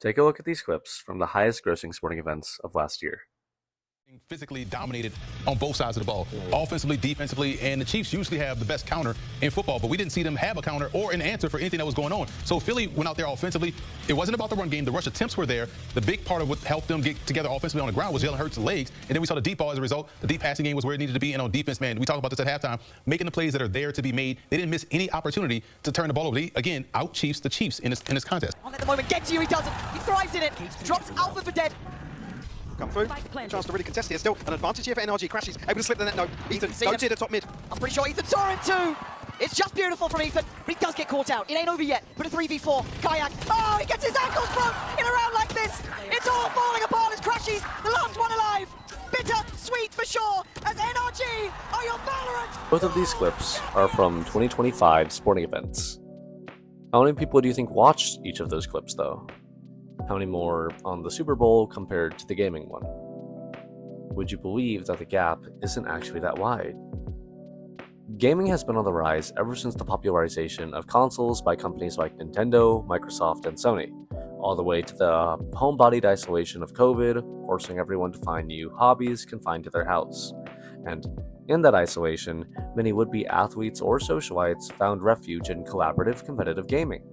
Take a look at these clips from the highest grossing sporting events of last year. Physically dominated on both sides of the ball, offensively, defensively, and the Chiefs usually have the best counter in football, but we didn't see them have a counter or an answer for anything that was going on. So Philly went out there offensively. It wasn't about the run game. The rush attempts were there. The big part of what helped them get together offensively on the ground was Jalen Hurts' legs, and then we saw the deep ball as a result. The deep passing game was where it needed to be, and on defense, man, we talked about this at halftime, making the plays that are there to be made. They didn't miss any opportunity to turn the ball over. They, again, out-Chiefs the Chiefs in this contest. On at the moment, get to you, he doesn't. He thrives in it. Drops Alpha for dead. Come through. Chance to really contest here. Still an advantage here for NRG. Crashes. Able to slip the net. No. Ethan, don't see the top mid. I'm pretty sure Ethan saw it too. It's just beautiful from Ethan, but he does get caught out. It ain't over yet, but a 3v4. Kayak. Oh, he gets his ankles broke in a round like this. It's all falling apart as Crashes, the last one alive. Bitter, sweet for sure, as NRG are your Valorant. Both of these clips are from 2025 sporting events. How many people do you think watched each of those clips, though? How many more on the Super Bowl compared to the gaming one? Would you believe that the gap isn't actually that wide? Gaming has been on the rise ever since the popularization of consoles by companies like Nintendo, Microsoft, and Sony, all the way to the homebodied isolation of COVID, forcing everyone to find new hobbies confined to their house. And in that isolation, many would-be athletes or socialites found refuge in collaborative competitive gaming.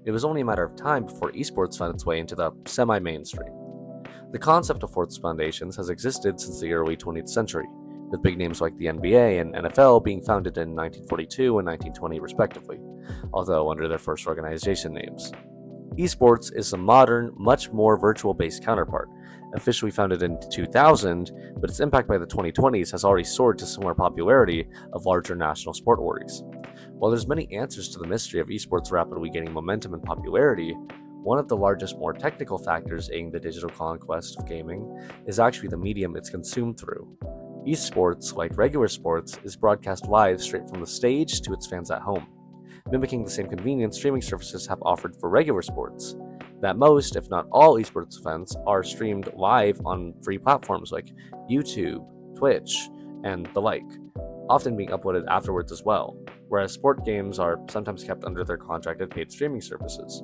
It was only a matter of time before esports found its way into the semi-mainstream. The concept of sports foundations has existed since the early 20th century, with big names like the NBA and NFL being founded in 1942 and 1920 respectively, although under their first organization names. Esports is a modern, much more virtual-based counterpart, officially founded in 2000, but its impact by the 2020s has already soared to similar popularity of larger national sport orgs. While there's many answers to the mystery of esports rapidly gaining momentum and popularity, one of the largest, more technical factors aiding the digital conquest of gaming is actually the medium it's consumed through. Esports, like regular sports, is broadcast live straight from the stage to its fans at home, mimicking the same convenience streaming services have offered for regular sports. That most, if not all, esports events are streamed live on free platforms like YouTube, Twitch, and the like, often being uploaded afterwards as well, whereas sport games are sometimes kept under their contracted paid streaming services.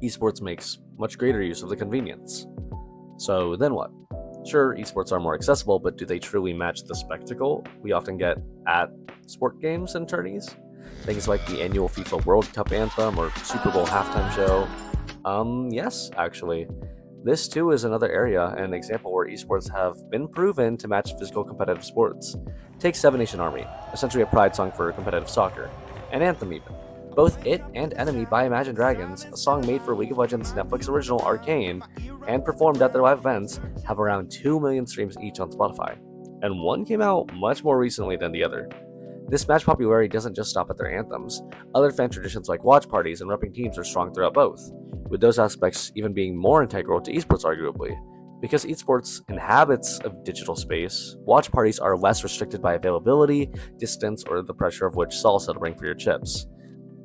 Esports makes much greater use of the convenience. So then what? Sure, esports are more accessible, but do they truly match the spectacle we often get at sport games and tourneys? Things like the annual FIFA World Cup anthem or Super Bowl halftime show? Yes, actually. This too is another area and an example where esports have been proven to match physical competitive sports. Take Seven Nation Army, essentially a pride song for competitive soccer, and Anthem even. Both it and Enemy by Imagine Dragons, a song made for League of Legends Netflix original Arcane, and performed at their live events, have around 2 million streams each on Spotify, and one came out much more recently than the other. This match popularity doesn't just stop at their anthems. Other fan traditions like watch parties and repping teams are strong throughout both, with those aspects even being more integral to esports arguably. Because esports inhabits a digital space, watch parties are less restricted by availability, distance, or the pressure of which salsa to bring for your chips.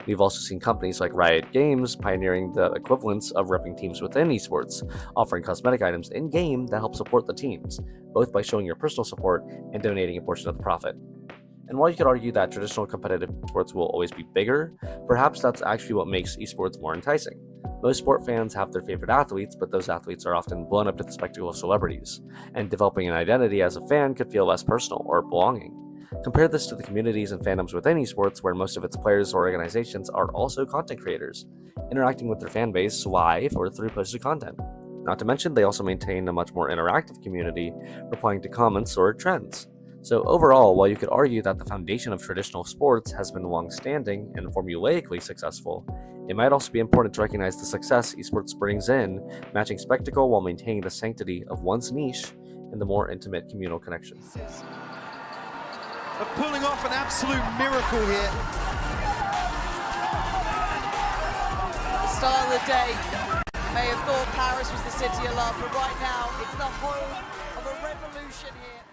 We've also seen companies like Riot Games pioneering the equivalence of repping teams within esports, offering cosmetic items in-game that help support the teams, both by showing your personal support and donating a portion of the profit. And while you could argue that traditional competitive sports will always be bigger, perhaps that's actually what makes esports more enticing. Most sport fans have their favorite athletes, but those athletes are often blown up to the spectacle of celebrities, and developing an identity as a fan could feel less personal or belonging. Compare this to the communities and fandoms within esports, where most of its players or organizations are also content creators, interacting with their fan base live or through posted content. Not to mention, they also maintain a much more interactive community, replying to comments or trends. So overall, while you could argue that the foundation of traditional sports has been long-standing and formulaically successful, it might also be important to recognize the success esports brings in, matching spectacle while maintaining the sanctity of one's niche and the more intimate communal connection. Of pulling off an absolute miracle here. The start of the day, you may have thought Paris was the city of love, but right now it's the home of a revolution here.